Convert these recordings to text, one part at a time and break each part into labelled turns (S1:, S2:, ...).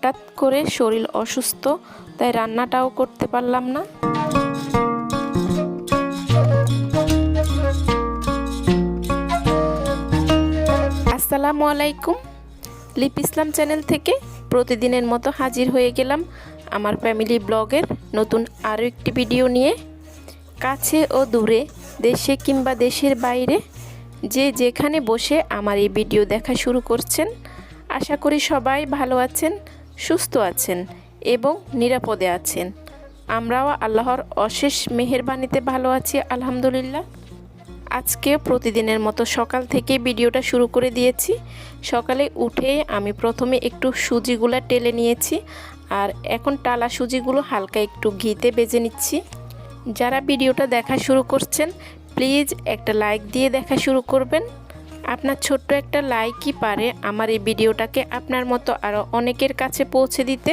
S1: হঠাৎ করে শরীর অসুস্থ, তাই রান্নাটাও করতে পারলাম না। আসসালামু আলাইকুম, লিপ ইসলাম চ্যানেল থেকে প্রতিদিনের মতো হাজির হয়ে গেলাম আমার ফ্যামিলি ব্লগের নতুন আরও একটি ভিডিও নিয়ে। কাছে ও দূরে, দেশে কিংবা দেশের বাইরে যে যেখানে বসে আমার এই ভিডিও দেখা শুরু করছেন, আশা করি সবাই ভালো আছেন, সুস্থ আছেন এবং নিরাপদে আছেন। আমরাও আল্লাহর অশেষ মেহেরবানিতে ভালো আছি আলহামদুলিল্লাহ। আজকে প্রতিদিনের মতো সকাল থেকে ভিডিওটা শুরু করে দিয়েছি। সকালে উঠে আমি প্রথমে একটু সুজিগুলো টেলে নিয়েছি, আর এখন টালা সুজিগুলো হালকা একটু ঘিতে ভেজে নিচ্ছি। যারা ভিডিওটা দেখা শুরু করছেন প্লিজ একটা লাইক দিয়ে দেখা শুরু করবেন। আপনার ছোট্ট একটা লাইকই পারে আমার এই ভিডিওটাকে আপনার মতো আরও অনেকের কাছে পৌঁছে দিতে।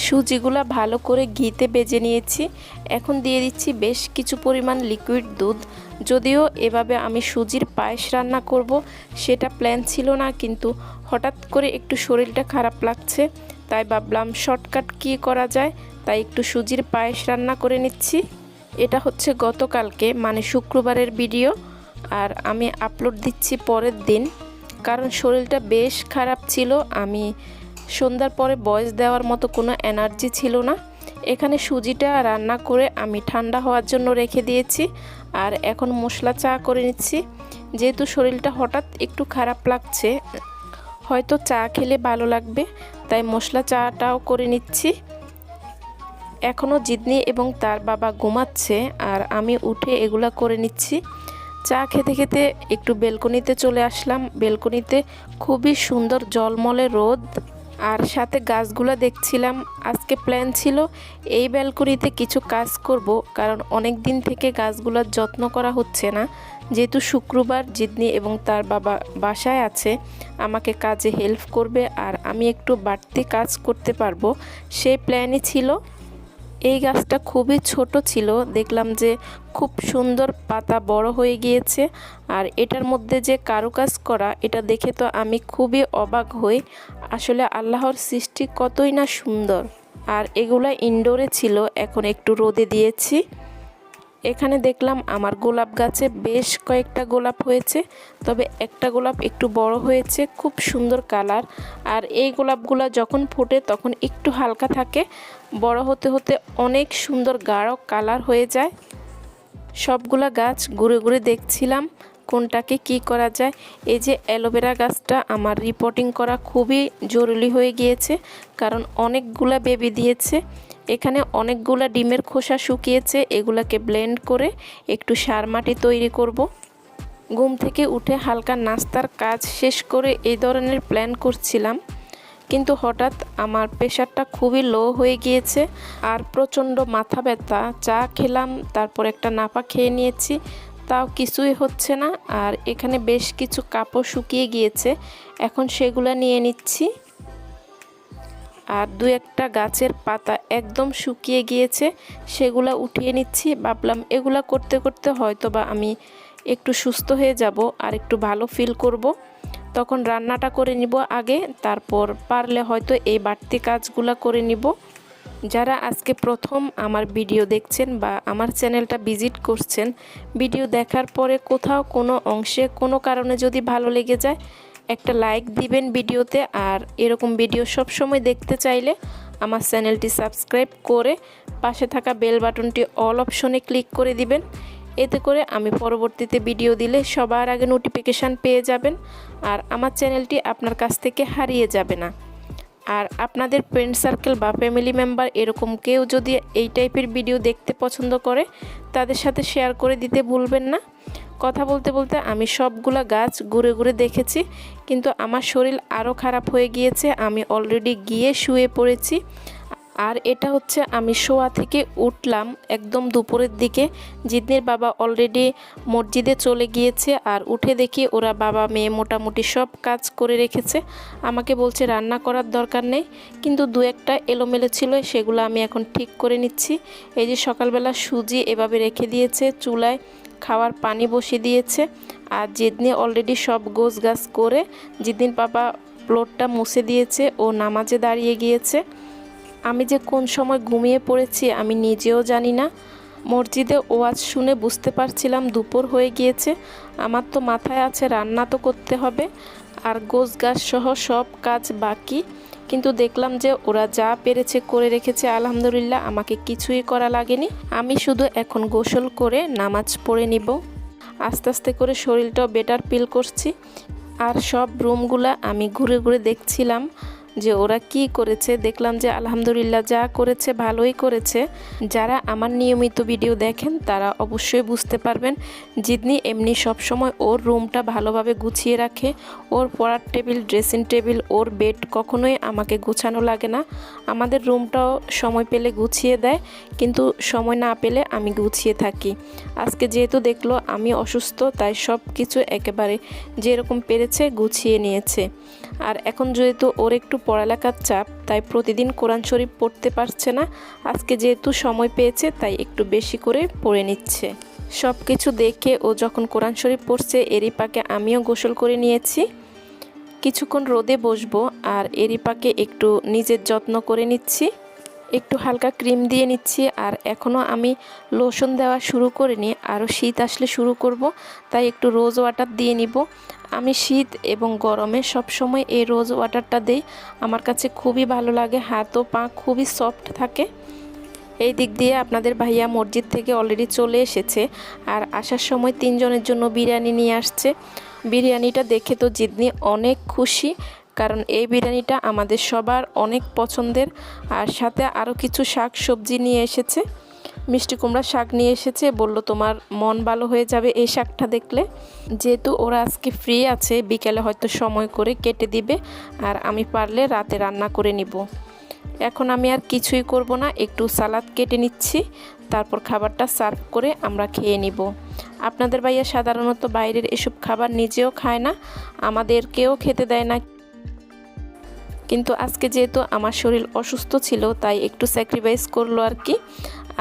S1: সুজিগুলো ভালো করে ঘিতে ভেজে নিয়েছি। এখন দিয়ে দিচ্ছি বেশ কিছু পরিমাণ লিকুইড দুধ। যদিও এভাবে আমি সুজির পায়েস রান্না করব সেটা প্ল্যান ছিল না, কিন্তু হঠাৎ করে একটু শরীরটা খারাপ লাগছে, তাই ভাবলাম শর্টকাট কী করা যায়, তাই একটু সুজির পায়েস রান্না করে নিচ্ছি। এটা হচ্ছে গতকালকে মানে শুক্রবারের ভিডিও, আর আমি আপলোড দিচ্ছি পরের দিন, কারণ শরীরটা বেশ খারাপ ছিল। আমি সন্ধ্যার পরে ভয়েস দেওয়ার মতো কোনো এনার্জি ছিল না। এখানে সুজিটা রান্না করে আমি ঠান্ডা হওয়ার জন্য রেখে দিয়েছি, আর এখন মশলা চা করে নিচ্ছি। যেহেতু শরীরটা হঠাৎ একটু খারাপ লাগছে, হয়তো চা খেলে ভালো লাগবে, তাই মশলা চাটাও করে নিচ্ছি। এখনও জিদনি এবং তার বাবা ঘুমাচ্ছে, আর আমি উঠে এগুলা করে নিচ্ছি। চা খেতে খেতে একটু বেলকনিতে চলে আসলাম। বেলকনিতে খুবই সুন্দর জলমলে রোদ, আর সাথে গাছগুলো দেখছিলাম। আজকে প্ল্যান ছিল এই ব্যালকনিতে কিছু কাজ করব, কারণ অনেক দিন থেকে গাছগুলোর যত্ন করা হচ্ছে না। যেহেতু শুক্রবার জিদনি এবং তার বাবা বাসায় আছে, আমাকে কাজে হেল্প করবে আর আমি একটু বাড়তি কাজ করতে পারবো, সেই প্ল্যানই ছিল। এই গাছটা খুবই ছোট ছিল, দেখলাম যে খুব সুন্দর পাতা বড় হয়ে গিয়েছে, আর এটার মধ্যে যে কারুকাজ করা, এটা দেখে তো আমি খুবই অবাক হই। আসলে আল্লাহর সৃষ্টি কতই না সুন্দর। আর এগুলা ইনডোরে ছিল, এখন একটু রোদে দিয়েছি। এখানে দেখলাম আমার গোলাপ গাছে বেশ কয়েকটা গোলাপ হয়েছে, তবে একটা গোলাপ একটু বড় হয়েছে, খুব সুন্দর কালার। আর এই গোলাপগুলা যখন ফোটে তখন একটু হালকা থাকে, বড় হতে হতে অনেক সুন্দর গাঢ় কালার হয়ে যায়। সবগুলা গাছ ঘুরে ঘুরে দেখছিলাম কোনটাকে কি করা যায়। এই যে অ্যালোভেরা গাছটা আমার রিপোর্টিং করা খুবই জরুরি হয়ে গিয়েছে, কারণ অনেকগুলা বেবি দিয়েছে। এখানে অনেকগুলা ডিমের খোসা শুকিয়েছে, এগুলাকে ব্লেন্ড করে একটু সার মাটি তৈরি করব। ঘুম থেকে উঠে হালকা নাস্তার কাজ শেষ করে এই ধরনের প্ল্যান করছিলাম, কিন্তু হঠাৎ আমার প্রেশারটা খুবই লো হয়ে গিয়েছে আর প্রচণ্ড মাথা ব্যথা। চা খেলাম, তারপর একটা নাপা খেয়ে নিয়েছি, তাও কিছুই হচ্ছে না। আর এখানে বেশ কিছু কাপড় শুকিয়ে গিয়েছে, এখন সেগুলো নিয়ে নিচ্ছি। আর দু একটা গাছের পাতা একদম শুকিয়ে গিয়েছে, সেগুলো উঠিয়ে নিচ্ছি। ভাবলাম এগুলা করতে করতে হয়তো বা আমি একটু সুস্থ হয়ে যাব আর একটু ভালো ফিল করব, তখন রান্নাটা করে নিব আগে, তারপর পারলে হয়তো এই বাড়তি কাজগুলো করে নিব। যারা আজকে প্রথম আমার ভিডিও দেখছেন বা আমার চ্যানেলটা ভিজিট করছেন, ভিডিও দেখার পরে কোথাও কোনো অংশে কোনো কারণে যদি ভালো লেগে যায়, একটা লাইক দিবেন ভিডিওতে। আর এরকম ভিডিও সব সময় দেখতে চাইলে আমার চ্যানেলটি সাবস্ক্রাইব করে পাশে থাকা বেল বাটনটি অল অপশনে ক্লিক করে দিবেন। এতে করে আমি পরবর্তীতে ভিডিও দিলে সবার আগে নোটিফিকেশান পেয়ে যাবেন, আর আমার চ্যানেলটি আপনার কাছ থেকে হারিয়ে যাবে না। আর আপনাদের ফ্রেন্ড সার্কেল বা ফ্যামিলি মেম্বার এরকম কেউ যদি এই টাইপের ভিডিও দেখতে পছন্দ করে, তাদের সাথে শেয়ার করে দিতে ভুলবেন না। কথা বলতে বলতে আমি সবগুলা গাছ ঘুরে ঘুরে দেখেছি, কিন্তু আমার শরীর আরও খারাপ হয়ে গিয়েছে। আমি অলরেডি গিয়ে শুয়ে পড়েছি। আর এটা হচ্ছে আমি শোয়া থেকে উঠলাম একদম দুপুরের দিকে। জিদনির বাবা অলরেডি মসজিদে চলে গিয়েছে, আর উঠে দেখি ওরা বাবা মেয়ে মোটামুটি সব কাজ করে রেখেছে। আমাকে বলছে রান্না করার দরকার নেই, কিন্তু দু একটা এলোমেলো ছিল, সেগুলো আমি এখন ঠিক করে নিচ্ছি। এই যে সকালবেলা সুজি এভাবে রেখে দিয়েছে, চুলায় খাওয়ার পানি বসিয়ে দিয়েছে, আর জিদনি অলরেডি সব গোছ গাছ করে জিদনির বাবা ফ্লোরটা মুছে দিয়েছে ও নামাজে দাঁড়িয়ে গিয়েছে। আমি যে কোন সময় ঘুমিয়ে পড়েছি আমি নিজেও জানি না। মসজিদে ওয়াজ শুনে বুঝতে পারছিলাম দুপুর হয়ে গিয়েছে। আমার তো মাথায় আছে রান্না তো করতে হবে আর গোছ গাছ সহ সব কাজ বাকি, কিন্তু দেখলাম যে ওরা যা পেরেছে করে রেখেছে। আলহামদুলিল্লাহ, আমাকে কিছুই করা লাগেনি। আমি শুধু এখন গোসল করে নামাজ পড়ে নিব। আস্তে আস্তে করে শরীরটাও বেটার ফিল করছি। আর সব রুমগুলা আমি ঘুরে ঘুরে দেখছিলাম যে ওরা কি করেছে। দেখলাম যে আলহামদুলিল্লাহ যা করেছে ভালোই করেছে। যারা আমার নিয়মিত ভিডিও দেখেন তারা অবশ্যই বুঝতে পারবেন। জিদনি এমনি সবসময় ওর রুমটা ভালোভাবে গুছিয়ে রাখে। ওর পড়ার টেবিল, ড্রেসিং টেবিল, ওর বেড কখনোই আমাকে গুছানো লাগে না। আমাদের রুমটাও সময় পেলে গুছিয়ে দেয়, কিন্তু সময় না পেলে আমি গুছিয়ে থাকি। আজকে যেহেতু দেখলো আমি অসুস্থ, তাই সব কিছু একেবারে যেরকম পেরেছে গুছিয়ে নিয়েছে। আর এখন যেহেতু ওর একটু পড়ালেখার চাপ, তাই প্রতিদিন কোরআন শরীফ পড়তে পারছে না। আজকে যেহেতু সময় পেয়েছে তাই একটু বেশি করে পড়ে নিচ্ছে। সব কিছু দেখে ও যখন কোরআন শরীফ পড়ছে এরই পাকে আমিও গোসল করে নিয়েছি। কিছুক্ষণ রোদে বসবো আর এরই পাকে একটু নিজের যত্ন করে নিচ্ছি। একটু হালকা ক্রিম দিয়ে নিচ্ছি। আর এখনও আমি লোশন দেওয়া শুরু করিনি, আরও শীত আসলে শুরু করব, তাই একটু রোজ ওয়াটার দিয়ে নিব। আমি শীত এবং গরমে সবসময় এই রোজ ওয়াটারটা দিই। আমার কাছে খুবই ভালো লাগে, হাত ও পা খুবই সফট থাকে। এই দিক দিয়ে আপনাদের ভাইয়া মসজিদ থেকে অলরেডি চলে এসেছে আর আসার সময় 3 জনের জন্য বিরিয়ানি নিয়ে আসছে। বিরিয়ানিটা দেখে তো জিদনি অনেক খুশি, কারণ এই বিরিয়ানিটা আমাদের সবার অনেক পছন্দের। আর সাথে আরও কিছু শাক সবজি নিয়ে এসেছে। মিষ্টি কুমড়া শাক নিয়ে এসেছে, বলল তোমার মন ভালো হয়ে যাবে এই শাকটা দেখলে। যেহেতু ওরা আজকে ফ্রি আছে, বিকেলে হয়তো সময় করে কেটে দিবে আর আমি পারলে রাতে রান্না করে নিব। এখন আমি আর কিছুই করব না, একটু সালাদ কেটে নিচ্ছি, তারপর খাবারটা সার্ভ করে আমরা খেয়ে নিব। আপনাদের ভাইয়া সাধারণত বাইরের এসব খাবার নিজেও খায় না, আমাদেরকেও খেতে দেয় না, কিন্তু আজকে যেহেতু আমার শরীর অসুস্থ ছিল তাই একটু স্যাক্রিফাইস করলো আর কি।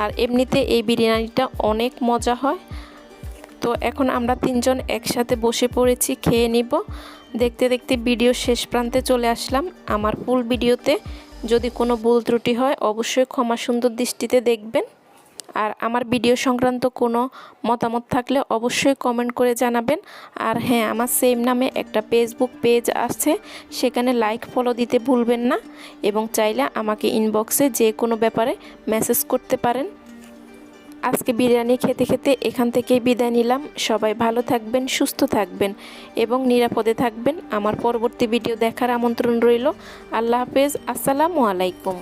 S1: আর এমনিতে এই বিরিয়ানিটা অনেক মজা হয়। তো এখন আমরা 3 জন একসাথে বসে পড়েছি, খেয়ে নিব। দেখতে দেখতে ভিডিও শেষ প্রান্তে চলে আসলাম। আমার ফুল ভিডিওতে যদি কোনো ভুল ত্রুটি হয় অবশ্যই ক্ষমা সুন্দর দৃষ্টিতে দেখবেন। আর আমার ভিডিও সংক্রান্ত কোনো মতামত থাকলে অবশ্যই কমেন্ট করে জানাবেন। আর হ্যাঁ, আমার সেম নামে একটা ফেসবুক পেজ আছে, সেখানে লাইক ফলো দিতে ভুলবেন না। এবং চাইলে আমাকে ইনবক্সে যে কোনো ব্যাপারে মেসেজ করতে পারেন। আজকে বিরিয়ানি খেতে খেতে এখান থেকেই বিদায় নিলাম। সবাই ভালো থাকবেন, সুস্থ থাকবেন এবং নিরাপদে থাকবেন। আমার পরবর্তী ভিডিও দেখার আমন্ত্রণ রইল। আল্লাহ হাফেজ, আসসালামু আলাইকুম।